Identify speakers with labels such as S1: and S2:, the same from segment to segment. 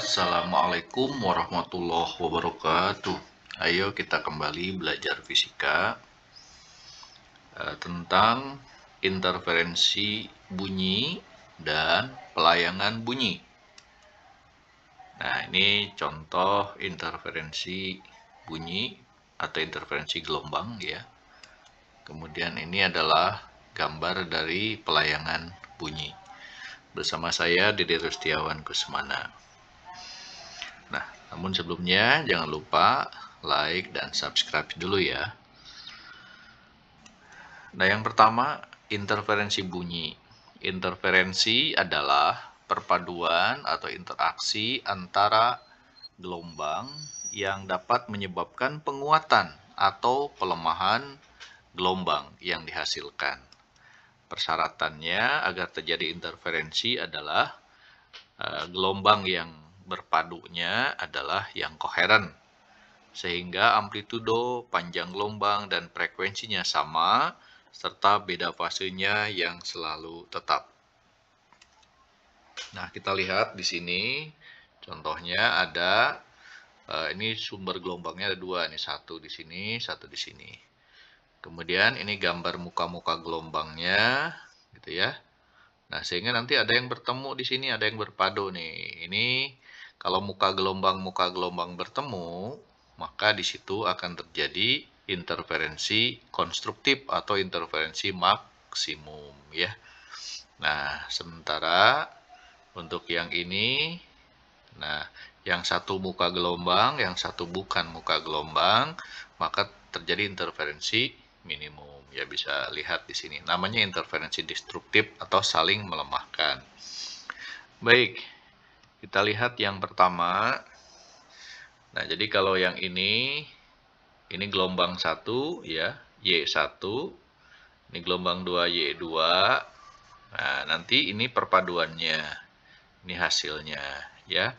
S1: Assalamualaikum warahmatullahi wabarakatuh. Ayo kita kembali belajar fisika tentang interferensi bunyi dan pelayangan bunyi. Nah, ini contoh interferensi bunyi atau interferensi gelombang ya. Kemudian ini adalah gambar dari pelayangan bunyi. Bersama saya Dede Rustiawan Kusmana. Nah, namun sebelumnya jangan lupa like dan subscribe dulu ya. Nah, yang pertama, interferensi bunyi. Interferensi adalah perpaduan atau interaksi antara gelombang yang dapat menyebabkan penguatan atau pelemahan gelombang yang dihasilkan. Persyaratannya agar terjadi interferensi adalah gelombang yang berpadunya adalah yang koheren, sehingga amplitudo, panjang gelombang, dan frekuensinya sama, serta beda fasenya yang selalu tetap. Nah, kita lihat di sini, contohnya ada, ini sumber gelombangnya ada dua, ini satu di sini, satu di sini. Kemudian ini gambar muka-muka gelombangnya, gitu ya. Nah, sehingga nanti ada yang bertemu di sini, ada yang berpadu nih. Ini kalau muka gelombang bertemu, maka di situ akan terjadi interferensi konstruktif atau interferensi maksimum ya. Nah, sementara untuk yang ini, nah, yang satu muka gelombang, yang satu bukan muka gelombang, maka terjadi interferensi minimum. Ya, bisa lihat di sini. Namanya interferensi destruktif atau saling melemahkan. Baik, kita lihat yang pertama. Nah, jadi kalau yang ini gelombang 1 ya, Y1. Ini gelombang 2, Y2. Nah, nanti ini perpaduannya. Ini hasilnya ya.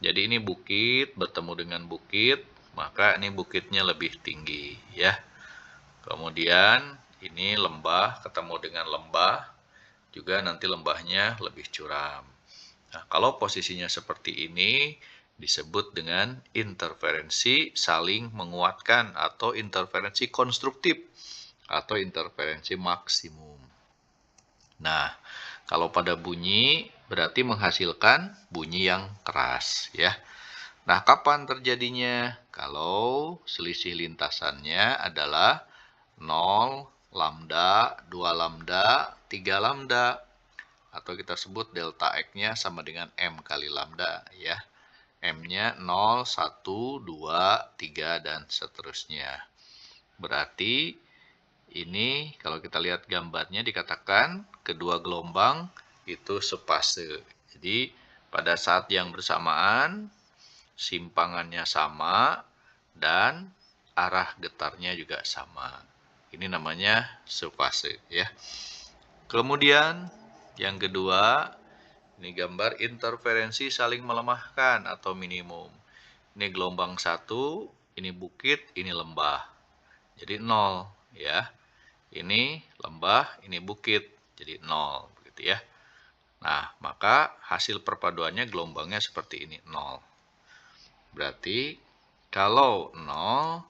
S1: Jadi ini bukit bertemu dengan bukit, maka ini bukitnya lebih tinggi ya. Kemudian ini lembah ketemu dengan lembah, juga nanti lembahnya lebih curam. Nah, kalau posisinya seperti ini disebut dengan interferensi saling menguatkan atau interferensi konstruktif atau interferensi maksimum. Nah, kalau pada bunyi berarti menghasilkan bunyi yang keras ya. Nah, kapan terjadinya? Kalau selisih lintasannya adalah 0, lambda, 2 lambda, 3 lambda. Atau kita sebut delta X-nya sama dengan M kali lambda ya. M-nya 0, 1, 2, 3, dan seterusnya. Berarti ini kalau kita lihat gambarnya dikatakan kedua gelombang itu sepase. Jadi pada saat yang bersamaan simpangannya sama dan arah getarnya juga sama. Ini namanya sepase ya. Kemudian yang kedua, ini gambar interferensi saling melemahkan atau minimum. Ini gelombang 1, ini bukit, ini lembah. Jadi 0 ya. Ini lembah, ini bukit. Jadi 0 begitu ya. Nah, maka hasil perpaduannya gelombangnya seperti ini, 0. Berarti kalau 0,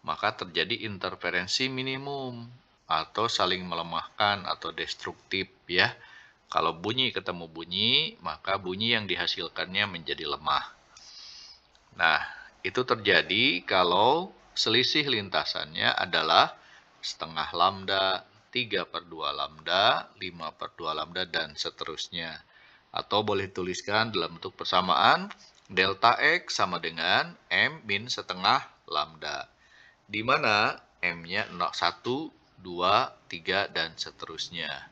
S1: maka terjadi interferensi minimum atau saling melemahkan atau destruktif ya. Kalau bunyi ketemu bunyi, maka bunyi yang dihasilkannya menjadi lemah. Nah, itu terjadi kalau selisih lintasannya adalah setengah lambda, 3/2 lambda, 5/2 lambda, dan seterusnya. Atau boleh tuliskan dalam bentuk persamaan, delta X sama dengan M min setengah lambda. Di mana M-nya 1, 2, 3, dan seterusnya.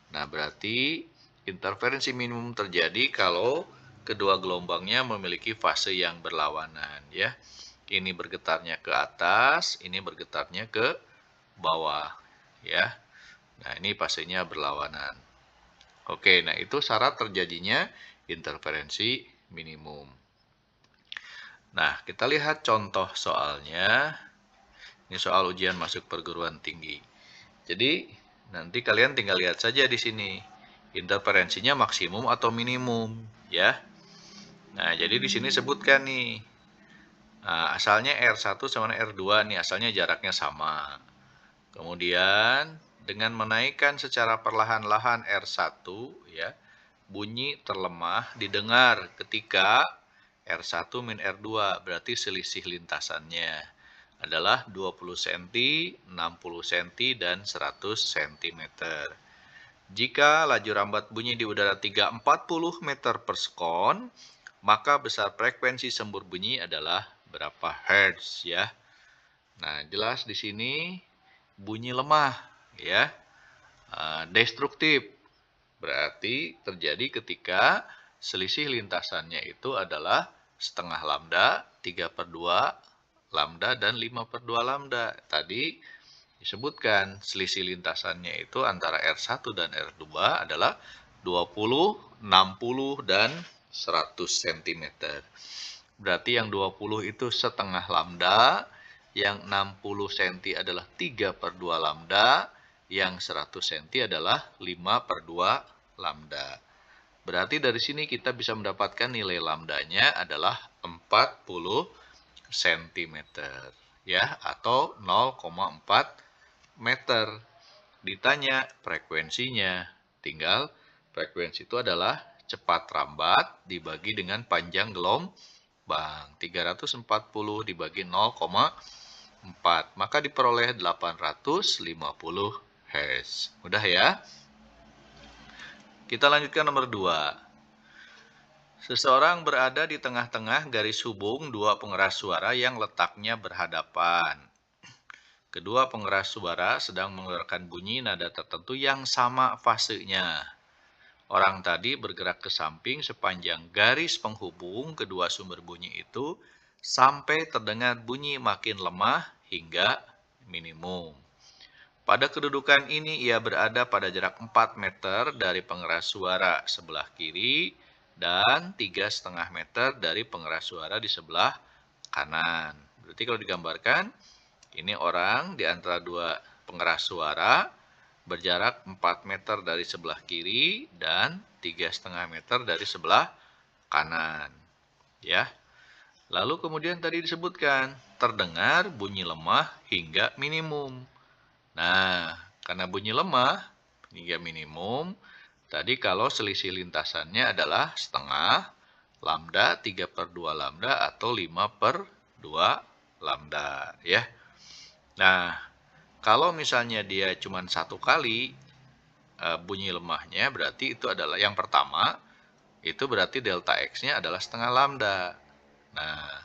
S1: Nah, berarti interferensi minimum terjadi kalau kedua gelombangnya memiliki fase yang berlawanan ya. Ini bergetarnya ke atas, ini bergetarnya ke bawah ya. Nah, ini fasenya berlawanan. Oke, nah itu syarat terjadinya interferensi minimum. Nah, kita lihat contoh soalnya. Ini soal ujian masuk perguruan tinggi. Jadi, nanti kalian tinggal lihat saja di sini. Interferensinya maksimum atau minimum, ya. Nah, jadi di sini sebutkan nih. Nah, asalnya R1 sama R2 nih, asalnya jaraknya sama. Kemudian dengan menaikkan secara perlahan-lahan R1 ya, bunyi terlemah didengar ketika R1 min R2, berarti selisih lintasannya adalah 20 cm, 60 cm, dan 100 cm. Jika laju rambat bunyi di udara 340 meter per sekon, maka besar frekuensi sembur bunyi adalah berapa hertz ya. Nah, jelas di sini bunyi lemah ya, destruktif. Berarti terjadi ketika selisih lintasannya itu adalah setengah lambda, 3/2 lambda, dan 5/2 lambda. Tadi disebutkan selisih lintasannya itu antara R1 dan R2 adalah 20, 60, dan 100 cm. Berarti yang 20 itu setengah lambda, yang 60 cm adalah 3/2 lambda, yang 100 cm adalah 5/2 lambda. Berarti dari sini kita bisa mendapatkan nilai lambdanya adalah 40 cm ya, atau 0,4 meter. Ditanya frekuensinya, tinggal frekuensi itu adalah cepat rambat dibagi dengan panjang gelombang. 340 dibagi 0,4, maka diperoleh 850 Hz. Mudah ya? Kita lanjutkan nomor 2. Seseorang berada di tengah-tengah garis hubung dua pengeras suara yang letaknya berhadapan. Kedua pengeras suara sedang mengeluarkan bunyi nada tertentu yang sama fasenya. Orang tadi bergerak ke samping sepanjang garis penghubung kedua sumber bunyi itu sampai terdengar bunyi makin lemah hingga minimum. Pada kedudukan ini ia berada pada jarak 4 meter dari pengeras suara sebelah kiri dan 3,5 meter dari pengeras suara di sebelah kanan. Berarti kalau digambarkan, ini orang di antara dua pengeras suara berjarak 4 meter dari sebelah kiri dan 3,5 meter dari sebelah kanan. Ya. Lalu kemudian tadi disebutkan terdengar bunyi lemah hingga minimum. Nah, karena bunyi lemah hingga minimum, tadi kalau selisih lintasannya adalah setengah lambda, 3/2 lambda, atau 5/2 lambda. Ya. Nah, kalau misalnya dia cuma satu kali bunyi lemahnya, berarti itu adalah yang pertama, itu berarti delta X-nya adalah setengah lambda. Nah,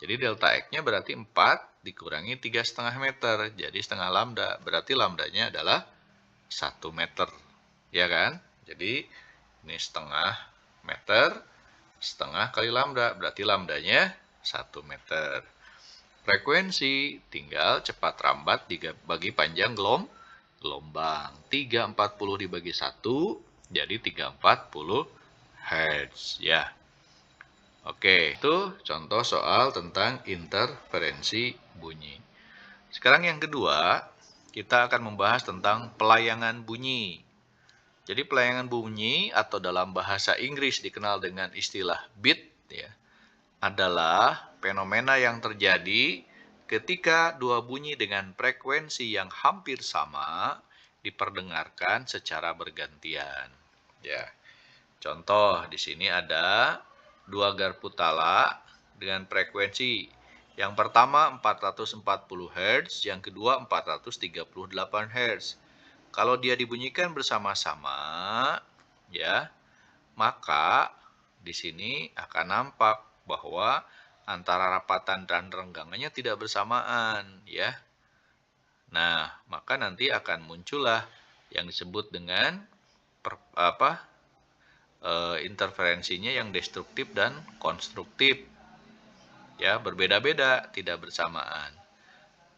S1: jadi delta X-nya berarti 4 dikurangi 3,5 meter, jadi setengah lambda. Berarti lambdanya adalah 1 meter, ya kan? Jadi ini setengah meter, setengah kali lambda, berarti lambdanya 1 meter. Frekuensi tinggal cepat rambat dibagi panjang gelombang. 340 dibagi 1, jadi 340 Hz. Ya. Oke, itu contoh soal tentang interferensi bunyi. Sekarang yang kedua, kita akan membahas tentang pelayangan bunyi. Jadi pelayangan bunyi atau dalam bahasa Inggris dikenal dengan istilah beat ya, adalah fenomena yang terjadi ketika dua bunyi dengan frekuensi yang hampir sama diperdengarkan secara bergantian. Ya. Contoh di sini ada dua garpu tala dengan frekuensi yang pertama 440 Hz, yang kedua 438 Hz. Kalau dia dibunyikan bersama-sama, ya, maka di sini akan nampak bahwa antara rapatan dan renggangannya tidak bersamaan, ya. Nah, maka nanti akan muncullah yang disebut dengan interferensinya yang destruktif dan konstruktif. Ya, berbeda-beda, tidak bersamaan.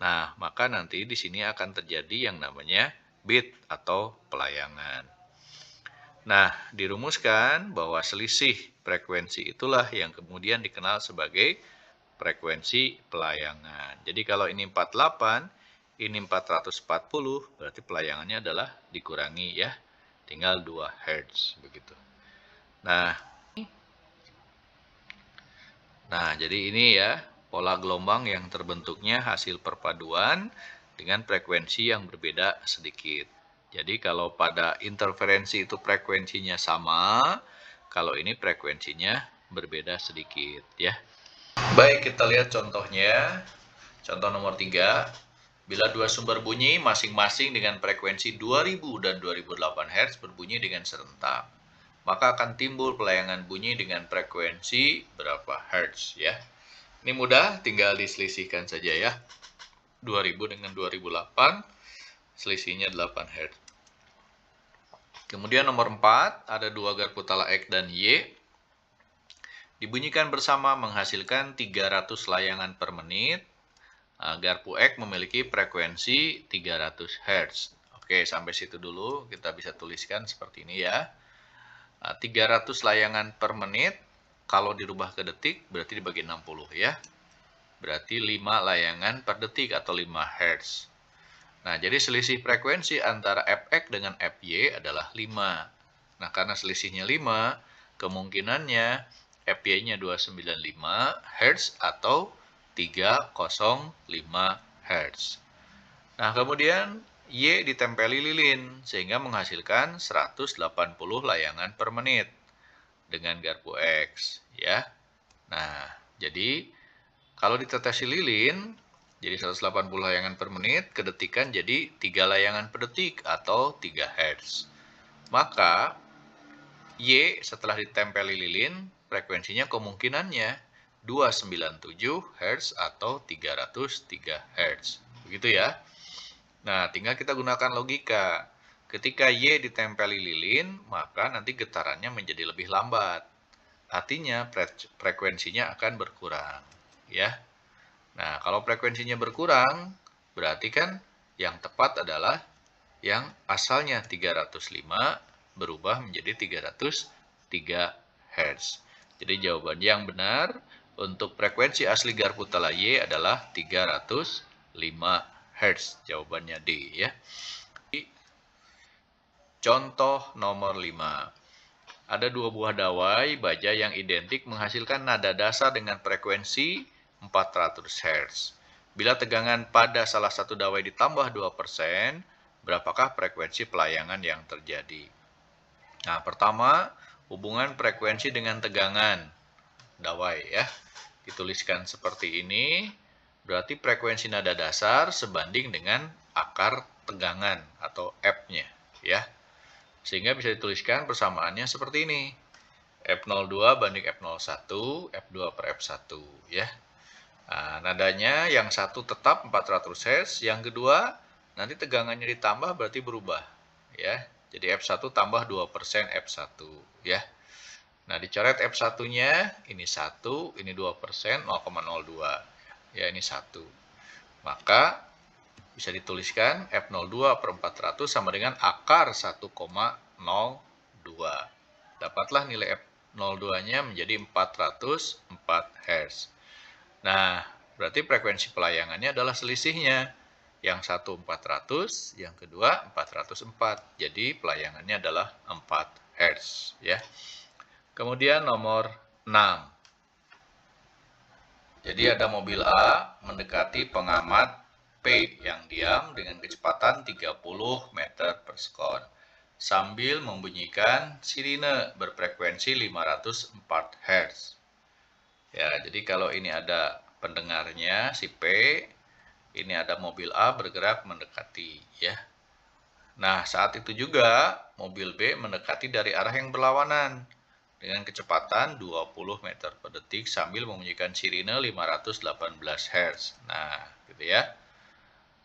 S1: Nah, maka nanti di sini akan terjadi yang namanya beat atau pelayangan. Nah, dirumuskan bahwa selisih frekuensi itulah yang kemudian dikenal sebagai frekuensi pelayangan. Jadi kalau ini 48, ini 440, berarti pelayangannya adalah dikurangi ya, tinggal 2 Hz begitu. Nah, Nah, jadi ini ya, pola gelombang yang terbentuknya hasil perpaduan dengan frekuensi yang berbeda sedikit. Jadi kalau pada interferensi itu frekuensinya sama, kalau ini frekuensinya berbeda sedikit ya. Baik, kita lihat contohnya. Contoh nomor 3. Bila dua sumber bunyi masing-masing dengan frekuensi 2000 dan 2008 Hz berbunyi dengan serentak, maka akan timbul pelayangan bunyi dengan frekuensi berapa Hz ya. Ini mudah, tinggal diselisihkan saja ya. 2000 dengan 2008, selisihnya 8 Hz. Kemudian nomor 4, ada dua garpu tala X dan Y. Dibunyikan bersama menghasilkan 300 layangan per menit. Garpu X memiliki frekuensi 300 Hz. Oke, sampai situ dulu kita bisa tuliskan seperti ini ya. 300 layangan per menit, kalau dirubah ke detik berarti dibagi 60 ya. Berarti 5 layangan per detik atau 5 Hz. Nah, jadi selisih frekuensi antara Fx dengan Fy adalah 5. Nah, karena selisihnya 5, kemungkinannya Fy-nya 295 Hz atau 305 Hz. Nah, kemudian Y ditempeli lilin sehingga menghasilkan 180 layangan per menit dengan garpu X ya. Nah, jadi kalau ditetesi lilin jadi 180 layangan per menit, kedetikan jadi 3 layangan per detik atau 3 Hz. Maka Y setelah ditempeli lilin, frekuensinya kemungkinannya 297 Hz atau 303 Hz. Begitu ya. Nah, tinggal kita gunakan logika. Ketika Y ditempeli lilin, maka nanti getarannya menjadi lebih lambat. Artinya frekuensinya akan berkurang. Ya. Nah, kalau frekuensinya berkurang, berarti kan yang tepat adalah yang asalnya 305 berubah menjadi 303 Hz. Jadi jawaban yang benar untuk frekuensi asli garpu tala Y adalah 305 Hz. Jawabannya D ya. Contoh nomor 5. Ada dua buah dawai baja yang identik menghasilkan nada dasar dengan frekuensi 400 Hz. Bila tegangan pada salah satu dawai ditambah 2%, berapakah frekuensi pelayangan yang terjadi? Nah, pertama, hubungan frekuensi dengan tegangan dawai ya. Dituliskan seperti ini, berarti frekuensi nada dasar sebanding dengan akar tegangan atau F-nya ya. Sehingga bisa dituliskan persamaannya seperti ini. F02 banding F01, F2 per F1 ya. Nah, nadanya yang satu tetap 400 Hz, yang kedua nanti tegangannya ditambah berarti berubah ya. Jadi F1 tambah 2% F1 ya. Nah, dicoret F1-nya ini 1, ini 2%, 0,02. Ya, ini 1. Maka bisa dituliskan F02 per 400 sama dengan akar 1,02. Dapatlah nilai F02-nya menjadi 404 Hz. Nah, berarti frekuensi pelayangannya adalah selisihnya. Yang satu 400, yang kedua 404. Jadi pelayangannya adalah 4 Hz ya. Kemudian nomor 6. Jadi ada mobil A mendekati pengamat P yang diam dengan kecepatan 30 meter per sekon sambil membunyikan sirine berfrekuensi 504 Hz. Ya, jadi kalau ini ada pendengarnya si P, ini ada mobil A bergerak mendekati ya. Nah, saat itu juga mobil B mendekati dari arah yang berlawanan dengan kecepatan 20 meter per detik sambil membunyikan sirine 518 Hz. Nah, gitu ya.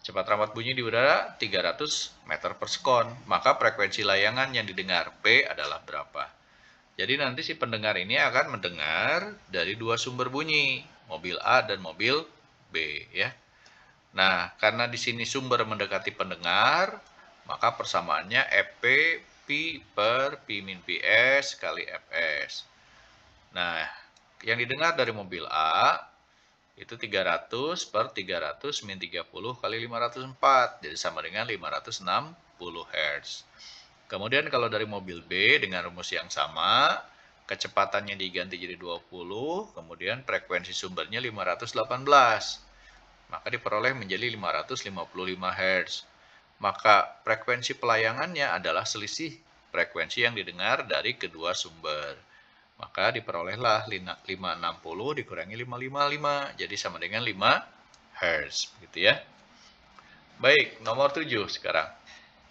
S1: Cepat rampat bunyi di udara 300 meter per sekon. Maka frekuensi layangan yang didengar P adalah berapa? Jadi nanti si pendengar ini akan mendengar dari dua sumber bunyi, mobil A dan mobil B ya. Nah, karena di sini sumber mendekati pendengar, maka persamaannya Fp Pi per Pi min Ps kali Fs. Nah, yang didengar dari mobil A itu 300 per 300 min 30 kali 504. Jadi sama dengan 560 Hz. Kemudian kalau dari mobil B dengan rumus yang sama, kecepatannya diganti jadi 20, kemudian frekuensi sumbernya 518. Maka diperoleh menjadi 555 Hz. Maka frekuensi pelayangannya adalah selisih frekuensi yang didengar dari kedua sumber. Maka diperolehlah 560 dikurangi 555, jadi sama dengan 5 Hz. Gitu ya. Baik, nomor 7 sekarang.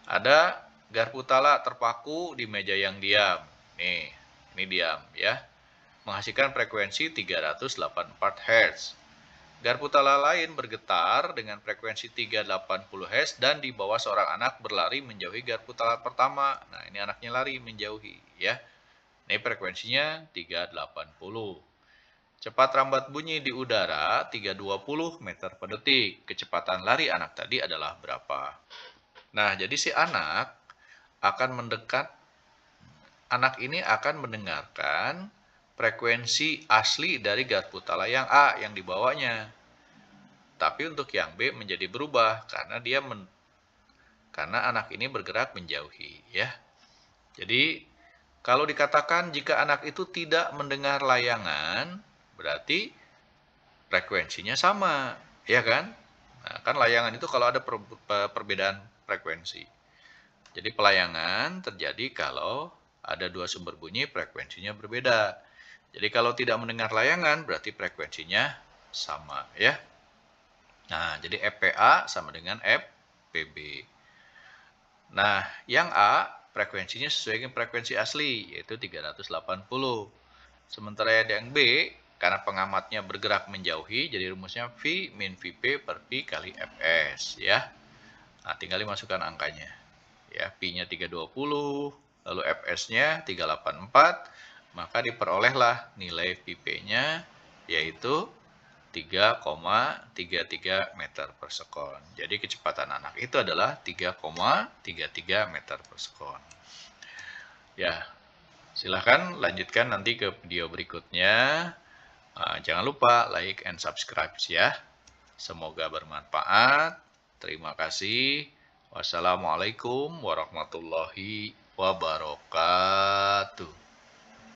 S1: Ada garpu tala terpaku di meja yang diam. Nih, ini diam ya. Menghasilkan frekuensi 384 Hz. Garpu tala lain bergetar dengan frekuensi 380 Hz dan di bawah seorang anak berlari menjauhi garpu tala pertama. Nah, ini anaknya lari menjauhi ya. Ini frekuensinya 380. Cepat rambat bunyi di udara 320 meter per detik. Kecepatan lari anak tadi adalah berapa? Nah, jadi si anak ini akan mendengarkan frekuensi asli dari garpu tala yang A yang dibawanya. Tapi untuk yang B menjadi berubah karena karena anak ini bergerak menjauhi ya. Jadi kalau dikatakan jika anak itu tidak mendengar layangan, berarti frekuensinya sama, ya kan? Nah, kan layangan itu kalau ada perbedaan frekuensi. Jadi pelayangan terjadi kalau ada dua sumber bunyi frekuensinya berbeda. Jadi kalau tidak mendengar layangan berarti frekuensinya sama, ya. Nah, jadi FPA sama dengan FPB. Nah, yang A frekuensinya sesuai dengan frekuensi asli, yaitu 380. Sementara yang B, karena pengamatnya bergerak menjauhi, jadi rumusnya V min VP per P kali Fs, ya. Nah, tinggal dimasukkan angkanya. Ya, P-nya 320, lalu Fs-nya 384, maka diperolehlah nilai VP-nya, yaitu 3,33 meter per sekon. Jadi kecepatan anak itu adalah 3,33 meter per sekon. Ya, silahkan lanjutkan nanti ke video berikutnya. Jangan lupa like and subscribe ya. Semoga bermanfaat. Terima kasih. Wassalamualaikum warahmatullahi wabarakatuh.